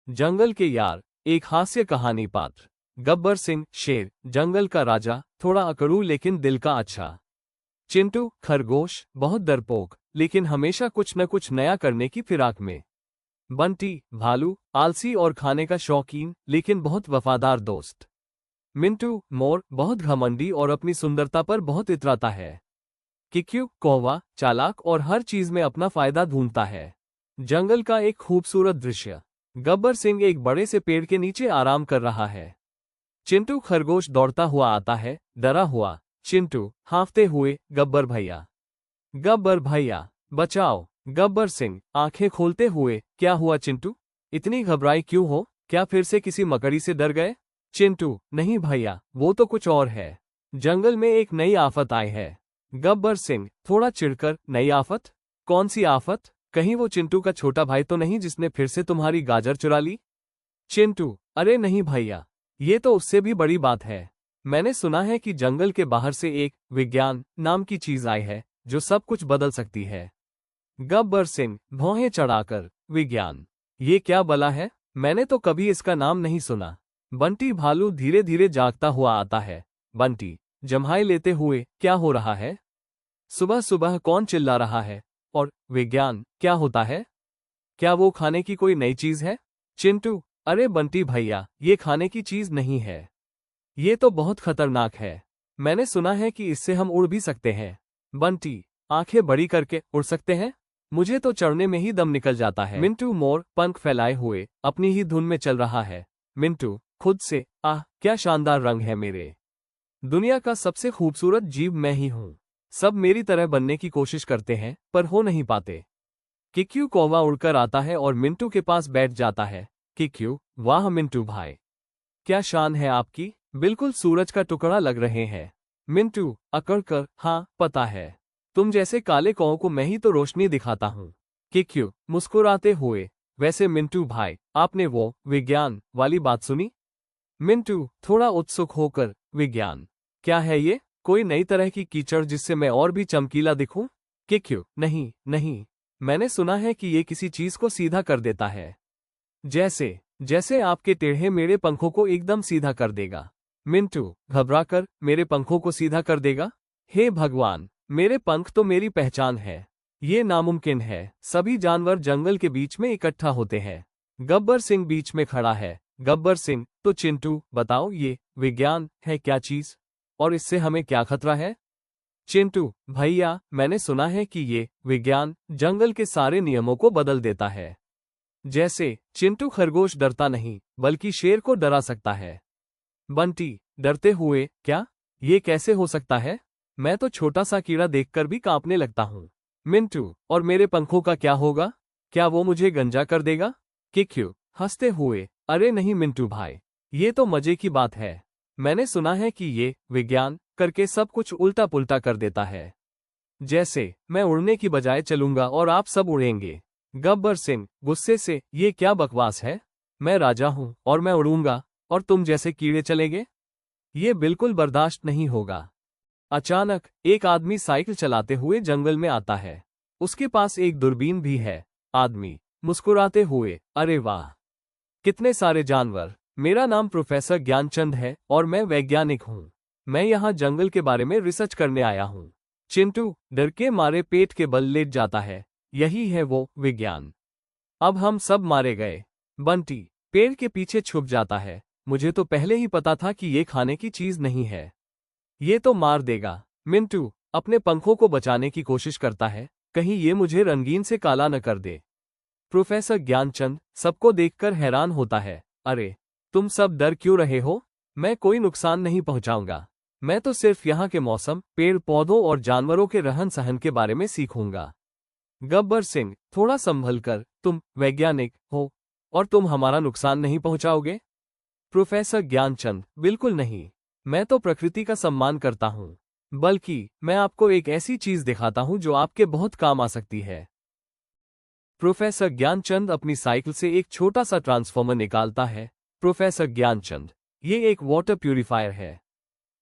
जंगल के यार, एक हास्य कहानी पात्र। गब्बर सिंह शेर, जंगल का राजा, थोड़ा अकड़ू लेकिन दिल का अच्छा। चिंटू खरगोश, बहुत डरपोक लेकिन हमेशा कुछ न कुछ नया करने की फिराक में। बंटी भालू, आलसी और खाने का शौकीन लेकिन बहुत वफादार दोस्त। मिंटू मोर, बहुत घमंडी और अपनी सुंदरता पर बहुत इतराता है। किक्यू कौवा, चालाक और हर चीज में अपना फायदा ढूंढता है। जंगल का एक खूबसूरत दृश्य। गब्बर सिंह एक बड़े से पेड़ के नीचे आराम कर रहा है। चिंटू खरगोश दौड़ता हुआ आता है, डरा हुआ। चिंटू हांफते हुए, गब्बर भैया, गब्बर भैया, बचाओ। गब्बर सिंह आंखें खोलते हुए, क्या हुआ चिंटू? इतनी घबराई क्यों हो? क्या फिर से किसी मकड़ी से डर गए? चिंटू नहीं भैया, वो तो कुछ और है। जंगल में एक नई आफत आई है। गब्बर सिंह थोड़ा चिढ़कर, नई आफत? कौन सी आफत? कहीं वो चिंटू का छोटा भाई तो नहीं जिसने फिर से तुम्हारी गाजर चुरा ली? चिंटू अरे नहीं भैया, ये तो उससे भी बड़ी बात है। मैंने सुना है कि जंगल के बाहर से एक विज्ञान नाम की चीज आई है जो सब कुछ बदल सकती है। गब्बर सिंह भौहें चढ़ाकर, विज्ञान? ये क्या बला है? मैंने तो कभी इसका नाम नहीं सुना। बंटी भालू धीरे धीरे जागता हुआ आता है। बंटी जम्हाई लेते हुए, क्या हो रहा है? सुबह सुबह कौन चिल्ला रहा है? और विज्ञान क्या होता है? क्या वो खाने की कोई नई चीज है? चिंटू अरे बंटी भैया, ये खाने की चीज नहीं है। ये तो बहुत खतरनाक है। मैंने सुना है कि इससे हम उड़ भी सकते हैं। बंटी आंखें बड़ी करके, उड़ सकते हैं? मुझे तो चढ़ने में ही दम निकल जाता है। मिंटू मोर पंख फैलाए हुए अपनी ही धुन में चल रहा है। मिंटू खुद से, आह क्या शानदार रंग है मेरे। दुनिया का सबसे खूबसूरत जीव मैं ही हूँ। सब मेरी तरह बनने की कोशिश करते हैं पर हो नहीं पाते। किक्यू कौवा उड़कर आता है और मिंटू के पास बैठ जाता है। किक्यू वाह मिंटू भाई, क्या शान है आपकी, बिल्कुल सूरज का टुकड़ा लग रहे हैं। मिंटू अकड़कर, हाँ पता है, तुम जैसे काले कौओं को मैं ही तो रोशनी दिखाता हूँ। किक्यू मुस्कुराते हुए, वैसे मिंटू भाई, आपने वो विज्ञान वाली बात सुनी? मिंटू थोड़ा उत्सुक होकर, विज्ञान क्या है ये? कोई नई तरह की कीचड़ जिससे मैं और भी चमकीला दिखूं? किक्यू नहीं नहीं, मैंने सुना है कि ये किसी चीज को सीधा कर देता है। जैसे जैसे आपके टेढ़े मेढ़े पंखों को एकदम सीधा कर देगा। मिंटू घबराकर, मेरे पंखों को सीधा कर देगा? हे भगवान, मेरे पंख तो मेरी पहचान है। ये नामुमकिन है। सभी जानवर जंगल के बीच में इकट्ठा होते हैं। गब्बर सिंह बीच में खड़ा है। गब्बर सिंह तो चिंटू बताओ, ये विज्ञान है क्या चीज, और इससे हमें क्या खतरा है? चिंटू भैया, मैंने सुना है कि ये विज्ञान जंगल के सारे नियमों को बदल देता है। जैसे चिंटू खरगोश डरता नहीं बल्कि शेर को डरा सकता है। बंटी डरते हुए, क्या? ये कैसे हो सकता है? मैं तो छोटा सा कीड़ा देखकर भी कांपने लगता हूँ। मिंटू और मेरे पंखों का क्या होगा? क्या वो मुझे गंजा कर देगा? किक्यू हंसते हुए, अरे नहीं मिंटू भाई, ये तो मजे की बात है। मैंने सुना है कि ये विज्ञान करके सब कुछ उल्टा पुल्टा कर देता है। जैसे मैं उड़ने की बजाय चलूंगा और आप सब उड़ेंगे। गब्बर सिंह गुस्से से, ये क्या बकवास है? मैं राजा हूं और मैं उड़ूंगा और तुम जैसे कीड़े चलेंगे? ये बिल्कुल बर्दाश्त नहीं होगा। अचानक एक आदमी साइकिल चलाते हुए जंगल में आता है। उसके पास एक दूरबीन भी है। आदमी मुस्कुराते हुए, अरे वाह, कितने सारे जानवर। मेरा नाम प्रोफेसर ज्ञानचंद है और मैं वैज्ञानिक हूँ। मैं यहाँ जंगल के बारे में रिसर्च करने आया हूँ। चिंटू डर के मारे पेट के बल लेट जाता है। यही है वो विज्ञान। अब हम सब मारे गए। बंटी पेड़ के पीछे छुप जाता है। मुझे तो पहले ही पता था कि ये खाने की चीज नहीं है। ये तो मार देगा। मिंटू अपने पंखों को बचाने की कोशिश करता है, कहीं ये मुझे रंगीन से काला न कर दे। प्रोफेसर ज्ञानचंद सबको देखकर हैरान होता है, अरे तुम सब डर क्यों रहे हो? मैं कोई नुकसान नहीं पहुंचाऊंगा। मैं तो सिर्फ यहाँ के मौसम, पेड़ पौधों और जानवरों के रहन सहन के बारे में सीखूंगा। गब्बर सिंह थोड़ा संभल कर, तुम वैज्ञानिक हो और तुम हमारा नुकसान नहीं पहुंचाओगे? प्रोफेसर ज्ञानचंद बिल्कुल नहीं, मैं तो प्रकृति का सम्मान करता हूँ। बल्कि मैं आपको एक ऐसी चीज दिखाता हूँ जो आपके बहुत काम आ सकती है। प्रोफेसर ज्ञानचंद अपनी साइकिल से एक छोटा सा ट्रांसफॉर्मर निकालता है। प्रोफेसर ज्ञानचंद, ये एक वाटर प्यूरिफायर है।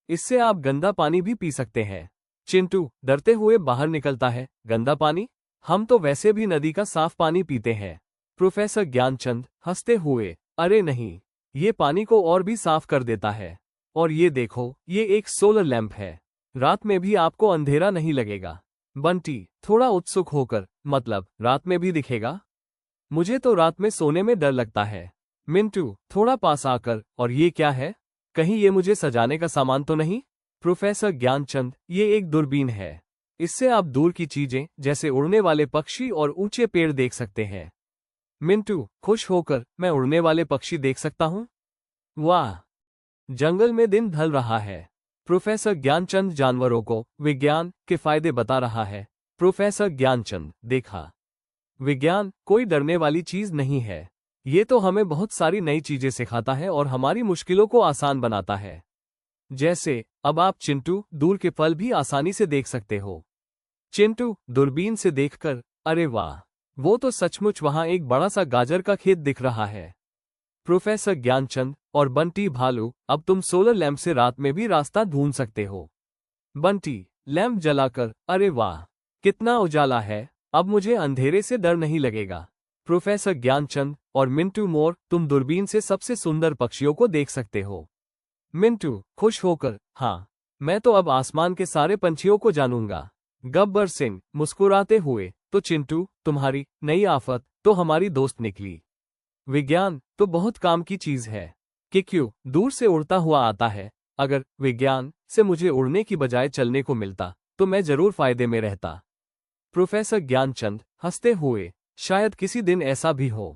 इससे आप गंदा पानी भी पी सकते हैं। चिंटू डरते हुए बाहर निकलता है, गंदा पानी? हम तो वैसे भी नदी का साफ पानी पीते हैं। प्रोफेसर ज्ञानचंद हंसते हुए, अरे नहीं, ये पानी को और भी साफ कर देता है। और ये देखो, ये एक सोलर लैंप है, रात में भी आपको अंधेरा नहीं लगेगा। बंटी थोड़ा उत्सुक होकर, मतलब रात में भी दिखेगा? मुझे तो रात में सोने में डर लगता है। मिंटू थोड़ा पास आकर, और ये क्या है? कहीं ये मुझे सजाने का सामान तो नहीं? प्रोफेसर ज्ञानचंद, ये एक दूरबीन है। इससे आप दूर की चीजें जैसे उड़ने वाले पक्षी और ऊंचे पेड़ देख सकते हैं। मिंटू खुश होकर, मैं उड़ने वाले पक्षी देख सकता हूँ? वाह! जंगल में दिन ढल रहा है। प्रोफेसर ज्ञानचंद जानवरों को विज्ञान के फायदे बता रहा है। प्रोफेसर ज्ञानचंद, देखा, विज्ञान कोई डरने वाली चीज नहीं है। ये तो हमें बहुत सारी नई चीजें सिखाता है और हमारी मुश्किलों को आसान बनाता है। जैसे अब आप चिंटू दूर के फल भी आसानी से देख सकते हो। चिंटू दूरबीन से देखकर, अरे वाह, वो तो सचमुच वहां एक बड़ा सा गाजर का खेत दिख रहा है। प्रोफेसर ज्ञानचंद और बंटी भालू, अब तुम सोलर लैंप से रात में भी रास्ता ढूंढ सकते हो। बंटी लैंप जलाकर, अरे वाह, कितना उजाला है, अब मुझे अंधेरे से डर नहीं लगेगा। प्रोफेसर ज्ञानचंद और मिंटू मोर, तुम दूरबीन से सबसे सुंदर पक्षियों को देख सकते हो। मिंटू खुश होकर, हाँ, मैं तो अब आसमान के सारे पंछियों को जानूंगा। गब्बर सिंह मुस्कुराते हुए, तो चिंटू, तुम्हारी नई आफत तो हमारी दोस्त निकली। विज्ञान तो बहुत काम की चीज है कि क्यों दूर से उड़ता हुआ आता है। अगर विज्ञान से मुझे उड़ने की बजाय चलने को मिलता तो मैं जरूर फायदे में रहता। प्रोफेसर ज्ञानचंद हंसते हुए, शायद किसी दिन ऐसा भी हो।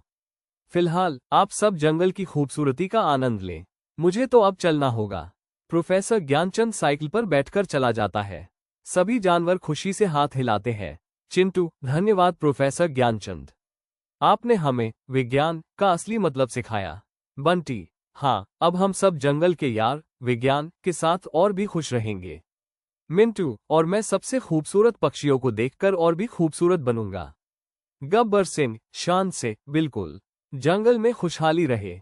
फिलहाल आप सब जंगल की खूबसूरती का आनंद लें, मुझे तो अब चलना होगा। प्रोफेसर ज्ञानचंद साइकिल पर बैठकर चला जाता है। सभी जानवर खुशी से हाथ हिलाते हैं। चिंटू, धन्यवाद प्रोफेसर ज्ञानचंद, आपने हमें विज्ञान का असली मतलब सिखाया। बंटी, हाँ, अब हम सब जंगल के यार विज्ञान के साथ और भी खुश रहेंगे। मिंटू, और मैं सबसे खूबसूरत पक्षियों को देखकर और भी खूबसूरत बनूंगा। गब्बर सिंह शान से, बिल्कुल, जंगल में खुशहाली रहे।